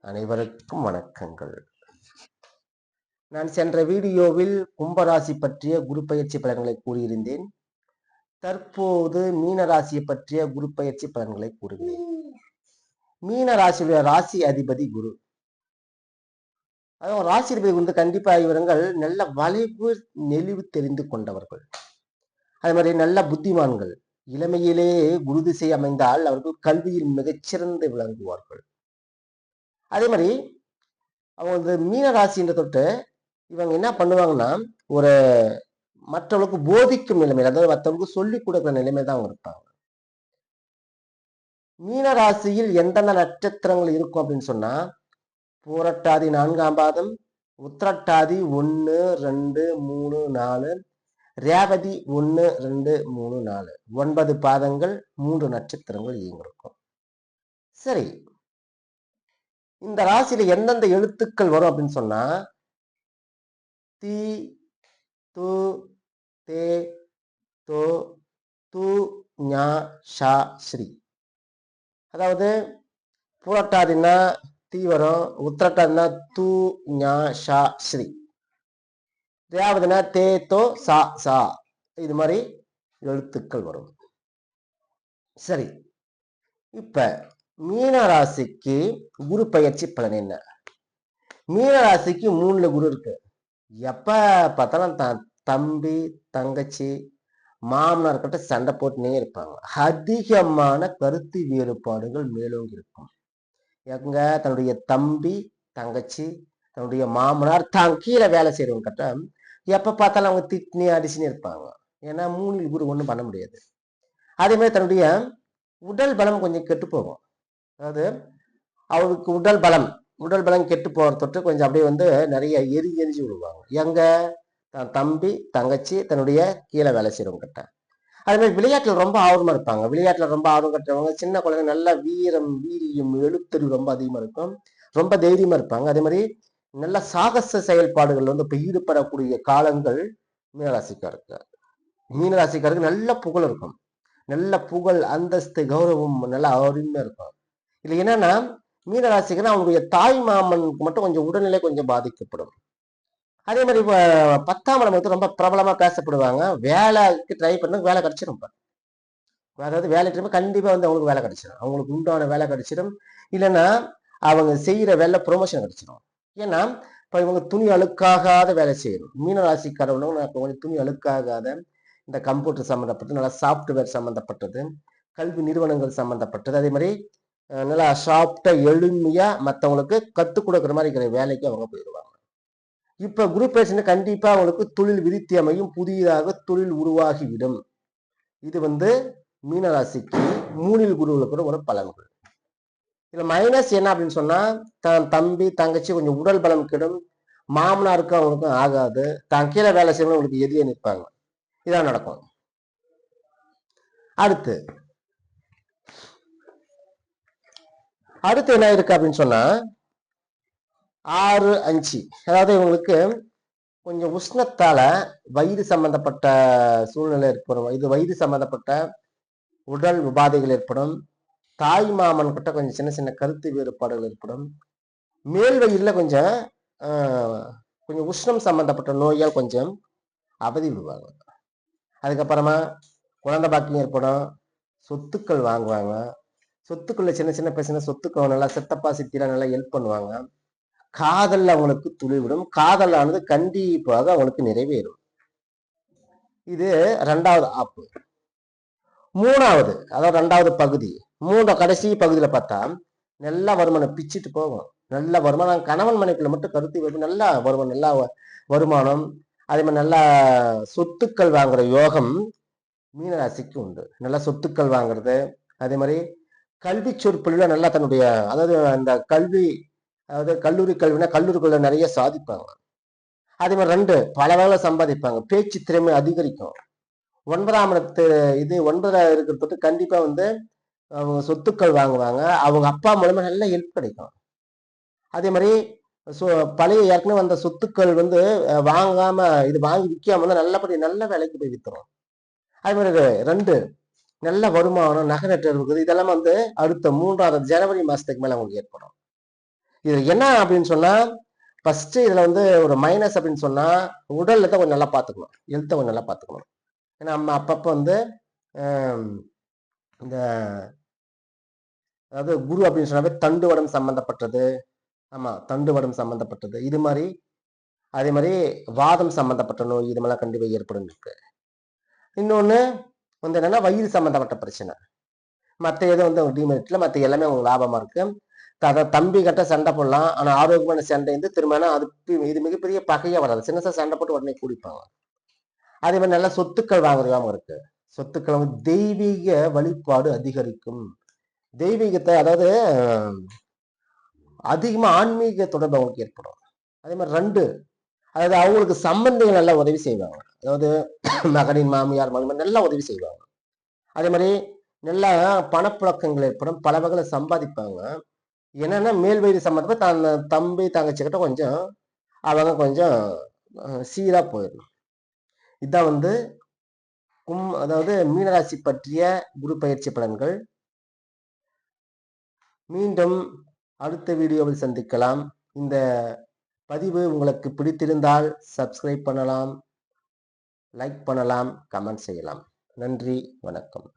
அனைவருக்கும் வணக்கங்கள். நான் சென்ற வீடியோவில் கும்பராசி பற்றிய குரு பயிற்சி பலன்களை கூறியிருந்தேன். தற்போது மீன ராசியை பற்றிய குரு பயிற்சி பலன்களை கூறுகிறேன். மீன ராசியுடைய ராசி அதிபதி குரு. அதாவது ராசி அதிபதி வந்து கண்டிப்பா இவர்கள் நல்ல வளைவு நெளிவு தெரிந்து கொண்டவர்கள். அதே மாதிரி நல்ல புத்திமான்கள். இளமையிலேயே குரு திசை அமைந்தால் அவர்கள் கல்வியில் மிகச்சிறந்து விளங்குவார்கள். அதே மாதிரி அவங்க மீன ராசின்ற தொட்டு இவங்க என்ன பண்ணுவாங்கன்னா, ஒரு மற்றவர்களுக்கு போதிக்கும் நிலைமையில், அதாவது மற்றவங்களுக்கு சொல்லிக் கொடுக்கிற நிலைமை தான் அவங்க இருப்பாங்க. மீன ராசியில் எந்தெந்த நட்சத்திரங்கள் இருக்கும் அப்படின்னு சொன்னா, பூரட்டாதி 4ஆம் பாதம், உத்திரட்டாதி 1, 2, 3, 4, ரேவதி 1, 2, 3, 4 9 பாதங்கள், 3 நட்சத்திரங்கள் இயங்கிருக்கும். சரி, இந்த ராசியில எந்தெந்த எழுத்துக்கள் வரும் அப்படின்னு சொன்னா, தி, து, தே, தோ, து, ஞா, ஷா, ஸ்ரீ. அதாவது பூரட்டாதினா தீ வரும், உத்திரட்டாதினா து, ஞா, ஷா, ஸ்ரீ. ரேவதினா தே, தோ, சா, சா. இது மாதிரி எழுத்துக்கள் வரும். சரி, இப்ப மீன ராசிக்கு குரு பயிற்சி பலன் என்ன? மீன ராசிக்கு 3ல குரு இருக்கு. எப்ப பார்த்தாலும் தம்பி தங்கச்சி மாமனார் கிட்ட சண்டை போட்டுனே இருப்பாங்க. அதிகமான கருத்து வேறுபாடுகள் மேலோங்கி இருக்கும். எங்க தன்னுடைய தம்பி தங்கச்சி தன்னுடைய மாமனார் தான் கீழே வேலை செய்யறவங்க கிட்ட எப்ப பார்த்தாலும் அவங்க திட்டினே அடிச்சுன்னு இருப்பாங்க. ஏன்னா 3ல் குரு ஒண்ணும் பண்ண முடியாது. அதே மாதிரி தன்னுடைய உடல் பலம் கொஞ்சம் கெட்டு போகும். அதாவது அவருக்கு உடல் பலம் கெட்டு போற தொட்டு கொஞ்சம் அப்படியே வந்து நிறைய எரிஞ்சு விடுவாங்க. எங்க தன் தம்பி தங்கச்சி தன்னுடைய கீழே வேலை செய்யறவங்க கிட்ட. அதே மாதிரி விளையாட்டுல ரொம்ப ஆர்வமா இருப்பாங்க. விளையாட்டுல ரொம்ப ஆர்வம் கட்டுறவங்க சின்ன குழந்தைங்க நல்ல வீரம் வீரியம் எழுத்தறிவு ரொம்ப அதிகமா இருக்கும். ரொம்ப தைரியமா இருப்பாங்க. அதே மாதிரி நல்ல சாகச செயல்பாடுகள் வந்து இப்ப ஈடுபடக்கூடிய காலங்கள் மீனராசிக்காருக்கு. மீனராசிக்காருக்கு நல்ல புகழ் இருக்கும். நல்ல புகழ் அந்தஸ்து கௌரவம் நல்ல அருமையா இருக்கும். இதுல என்னன்னா மீனராசிக்குன்னா அவங்களுடைய தாய் மாமனுக்கு மட்டும் கொஞ்சம் உடல்நிலை கொஞ்சம் பாதிக்கப்படும். அதே மாதிரி 10ஆம் இடம் வந்து ரொம்ப பிரபலமா பேசப்படுவாங்க. வேலைக்கு ட்ரை பண்ண வேலை கிடைச்சிடும். அதாவது வேலை ட்ரை கண்டிப்பா வந்து அவங்களுக்கு வேலை கிடைச்சிடும். அவங்களுக்கு உண்டான வேலை கிடைச்சிடும். இல்லைன்னா அவங்க செய்யற வேலை ப்ரொமோஷன் கிடைச்சிடும். ஏன்னா இப்ப இவங்க துணி அழுக்காகாத வேலை செய்யணும். மீனராசிக்காரவங்க கொஞ்சம் துணி அழுக்காகாத இந்த கம்ப்யூட்டர் சம்மந்தப்பட்டது, நல்லா சாஃப்ட்வேர் சம்மந்தப்பட்டது, கல்வி நிறுவனங்கள் சம்மந்தப்பட்டது, அதே மாதிரி நல்லா சாஃப்டா எளிமையா மற்றவங்களுக்கு கத்துக் கொடுக்குற மாதிரி இருக்கிற வேலைக்கு அவங்க போயிடுவாங்க. இப்ப குரூப் பேசினா கண்டிப்பா அவங்களுக்கு தொழில் விருத்தி அமையும், புதிதாக தொழில் உருவாகிவிடும். இது வந்து மீனராசிக்கு 3ல் குருவில் கூட ஒரு பலன்கள். இதுல மைனஸ் என்ன அப்படின்னு சொன்னா, தன் தம்பி தங்கச்சி கொஞ்சம் உடல் பலம் கெடும், மாமனாருக்கும் அவங்களுக்கும் ஆகாது, தான் கீழே வேலை செய்யணும் அவங்களுக்கு எதிரியே நிற்பாங்க. இதான் நடக்கும். அடுத்து என்ன இருக்கு அப்படின்னு சொன்னா 6, 5 அதாவது இவங்களுக்கு கொஞ்சம் உஷ்ணத்தால வயிறு சம்பந்தப்பட்ட சூழ்நிலை ஏற்படும். இது வயிறு சம்பந்தப்பட்ட உடல் உபாதைகள் ஏற்படும். தாய் மாமன் கிட்ட கொஞ்சம் சின்ன சின்ன கருத்து வேறுபாடுகள் ஏற்படும். மேல் வயிறுல கொஞ்சம் கொஞ்சம் உஷ்ணம் சம்பந்தப்பட்ட நோயால் கொஞ்சம் அவதி விடுவாங்க. அதுக்கப்புறமா குழந்தை பாக்கியம் ஏற்படும். சொத்துக்கள் வாங்குவாங்க. சொத்துக்குள்ள சின்ன சின்ன பிரச்சனை, சொத்துக்கள் நல்லா சித்தப்பா சித்திரா நல்லா ஹெல்ப் பண்ணுவாங்க. காதல் அவங்களுக்கு துளிவிடும். காதலானது கண்டிப்பாக அவங்களுக்கு நிறைவேறும். இது 2வது ஆப்பு. 3வது அதாவது 2வது பகுதி, கடைசி பகுதியில பார்த்தா நல்ல வருமானம் பிச்சுட்டு போகும். நல்ல வருமானம் கணவன் மனைவிக்குள்ள மட்டும் கருத்து நல்ல வருமானம், நல்ல வருமானம், அதே மாதிரி நல்ல சொத்துக்கள் வாங்குற யோகம் மீனராசிக்கு உண்டு. நல்ல சொத்துக்கள் வாங்குறது, அதே மாதிரி கல்வி சொற்பொழிவுல நல்லா தன்னுடைய அதாவது அந்த கல்வி, அதாவது கல்லூரி கல்வினா கல்லூரிக்குள்ள நிறைய சாதிப்பாங்க. அதே மாதிரி 2 பல வேலை சம்பாதிப்பாங்க. பேச்சு திறமை அதிகரிக்கும். 9ஆம் இடத்து இது 9 இருக்கிறது கண்டிப்பா வந்து அவங்க சொத்துக்கள் வாங்குவாங்க. அவங்க அப்பா மூலமா நல்ல ஹெல்ப் கிடைக்கும். அதே மாதிரி பழைய ஏற்கனவே வந்த சொத்துக்கள் வந்து வாங்காம இது வாங்கி விற்காம வந்து நல்லபடி நல்ல வேலைக்கு போய் வித்துரும். அதே மாதிரி 2 நல்ல வருமானம், நகை நட்டு இருக்குது. இதெல்லாம் வந்து அடுத்த 3வது ஜனவரி மாசத்துக்கு மேல அவங்களுக்கு ஏற்படும். இது என்ன அப்படின்னு சொன்னா, ஃபர்ஸ்ட் இதுல வந்து ஒரு மைனஸ் அப்படின்னு சொன்னா, உடல்ல தான் கொஞ்சம் நல்லா பார்த்துக்கணும். ஹெல்த்தை கொஞ்சம் நல்லா பார்த்துக்கணும். ஏன்னா நம்ம அப்பப்போ வந்து இந்த அதாவது குரு அப்படின்னு சொன்னாவே தண்டுவடம் சம்பந்தப்பட்டது. ஆமா, தண்டுவடம் சம்பந்தப்பட்டது. இது மாதிரி அதே மாதிரி வாதம் சம்பந்தப்பட்ட நோய் இது மாதிரிலாம் கண்டிப்பா ஏற்படும் இருக்கு. இன்னொன்னு வந்து என்னன்னா வயிறு சம்பந்தப்பட்ட பிரச்சனை. மற்ற எதுவும் வந்து டிமெரிட்ல மற்ற எல்லாமே உங்களுக்கு லாபமா இருக்கு. தம்பி கிட்ட சண்டை போடலாம். ஆனா ஆரோக்கியமான சண்டை வந்து திருமணம் அது இது மிகப்பெரிய பகையா வராது. சின்னசா சண்டை போட்டு உடனே கூடிப்பாங்க. அதே மாதிரி நல்ல சொத்துக்கள் வாங்குறதாம இருக்கு. சொத்துக்கள் வந்து தெய்வீக வழிபாடு அதிகரிக்கும். தெய்வீகத்தை அதாவது அதிகமா ஆன்மீக தொடர்பு அவங்களுக்கு ஏற்படும். அதே மாதிரி 2 அதாவது அவங்களுக்கு சம்பந்திகள் நல்லா உதவி செய்வாங்க. அதாவது மகனின் மாமியார் மகன் நல்லா உதவி செய்வாங்க. அதே மாதிரி நல்லா பணப்புழக்கங்கள் ஏற்படும். பல வகையில சம்பாதிப்பாங்க. என்னன்னா மேல் வயிறு சம்பந்தமா தம்பி தங்கச்சி கிட்ட கொஞ்சம் அவங்க கொஞ்சம் சீரா போயிடணும். இதான் வந்து அதாவது மீனராசி பற்றிய குரு பயிற்சி பலன்கள். மீண்டும் அடுத்த வீடியோவில் சந்திக்கலாம். இந்த பதிவு உங்களுக்கு பிடித்திருந்தால் சப்ஸ்கிரைப் பண்ணலாம், லைக் பண்ணலாம், கமெண்ட் செய்யலாம். நன்றி, வணக்கம்.